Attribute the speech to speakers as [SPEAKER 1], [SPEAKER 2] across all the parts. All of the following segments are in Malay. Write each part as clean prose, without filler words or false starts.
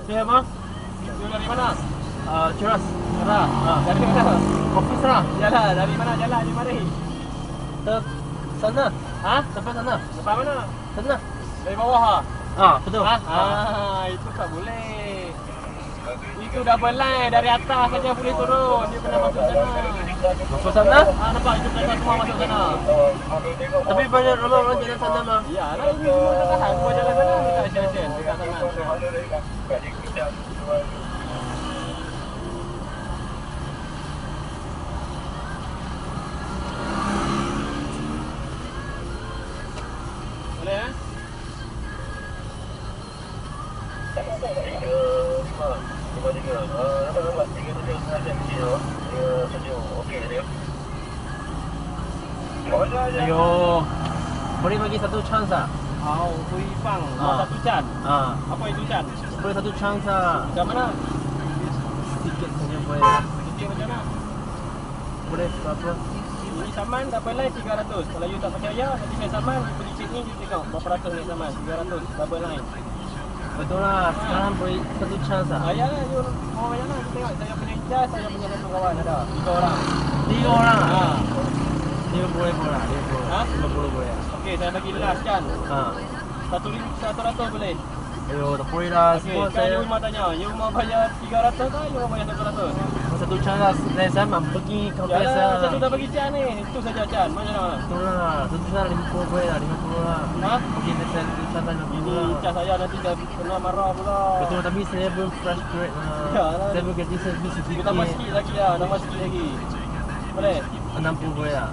[SPEAKER 1] Saya apa?
[SPEAKER 2] You dari mana?
[SPEAKER 1] Ceras.
[SPEAKER 2] Sarah. Dari mana?
[SPEAKER 1] Kopi Sarah.
[SPEAKER 2] Yalah, dari mana jalan ni mari?
[SPEAKER 1] Ke sana.
[SPEAKER 2] Ha?
[SPEAKER 1] Sampai sana.
[SPEAKER 2] Sampai mana?
[SPEAKER 1] Sana.
[SPEAKER 2] Dari bawah ha?
[SPEAKER 1] Betul.
[SPEAKER 2] Itu tak boleh. Itu double line dari atas saja boleh turun. Dia kena masuk sana.
[SPEAKER 1] Masuk sana?
[SPEAKER 2] Nampak itu mereka semua masuk sana.
[SPEAKER 1] Tapi banyak orang jalan sana mah.
[SPEAKER 2] Iyalah ini semua dah tahan. Semua jalan sana dekat Asian dekat sana. Boleh eh?
[SPEAKER 1] Ayo. Boleh bagi satu chance ah?
[SPEAKER 2] Au, Hui Fang, satu can. Apa itu can?
[SPEAKER 1] Boleh satu chance ah?
[SPEAKER 2] Macam mana?
[SPEAKER 1] Sedikit saja boleh lah.
[SPEAKER 2] Sikit macam mana?
[SPEAKER 1] Boleh berapa?
[SPEAKER 2] Beli saman double line 300. Kalau you tak percaya, nanti naik saman, beli cek ni you tengok berapa ratus naik saman. 300 double line.
[SPEAKER 1] Betul lah. Sekarang boleh satu chance ah?
[SPEAKER 2] Ya lah, you mau macam mana? You tengok saya punya jas, saya punya satu kawan ada. 3 orang.
[SPEAKER 1] 3 orang
[SPEAKER 2] Ha.
[SPEAKER 1] ah? 50 boleh. 50.
[SPEAKER 2] Ha?
[SPEAKER 1] 50 boleh ah?
[SPEAKER 2] Okey, saya bagi last kan. 100 boleh.
[SPEAKER 1] Ayo, tak boleh lah.
[SPEAKER 2] Okey,
[SPEAKER 1] Semua
[SPEAKER 2] sekarang
[SPEAKER 1] saya
[SPEAKER 2] you mau tanya, you mau bayar 300 ke you mau bayar 100?
[SPEAKER 1] satu chance lah. Saya nak pergi kampung
[SPEAKER 2] Ya
[SPEAKER 1] saya.
[SPEAKER 2] lah, saya sudah bagi can ni. Itu saja can. Macam mana?
[SPEAKER 1] Betul lah. Satu chance 50 boleh lah. 50 lah.
[SPEAKER 2] Ha?
[SPEAKER 1] Pergi saya satu chance 50
[SPEAKER 2] Ini
[SPEAKER 1] lah.
[SPEAKER 2] cas saya nanti saya kena marah pula.
[SPEAKER 1] Betul, tapi saya belum fresh grade lah.
[SPEAKER 2] Ya lah.
[SPEAKER 1] Saya bekerja servis
[SPEAKER 2] Kita
[SPEAKER 1] sedikit.
[SPEAKER 2] tambah sikit lagi lah, tambah sikit lagi. Boleh?
[SPEAKER 1] 60 boleh lah.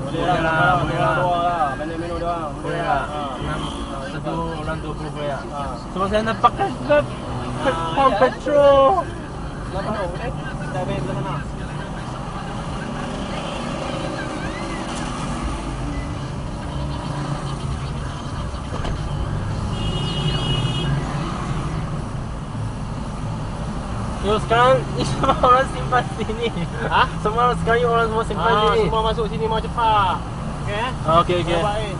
[SPEAKER 2] Boleh
[SPEAKER 1] lah, boleh lah.
[SPEAKER 2] Dua lah, minum doang.
[SPEAKER 1] Boleh lah.
[SPEAKER 2] Ha.
[SPEAKER 1] Satu orang 20 boleh lah.
[SPEAKER 2] Ha.
[SPEAKER 1] Sebab saya nak pakai pom
[SPEAKER 2] ya.
[SPEAKER 1] petrol.
[SPEAKER 2] Kenapa tu? Boleh? Kita ambil ke sana.
[SPEAKER 1] Yo, sekarang ni semua orang simpan sini.
[SPEAKER 2] Ha?
[SPEAKER 1] Semua sekarang orang semua simpan sini.
[SPEAKER 2] Semua masuk sini mau cepat. Okey?
[SPEAKER 1] Okey.
[SPEAKER 2] Baik.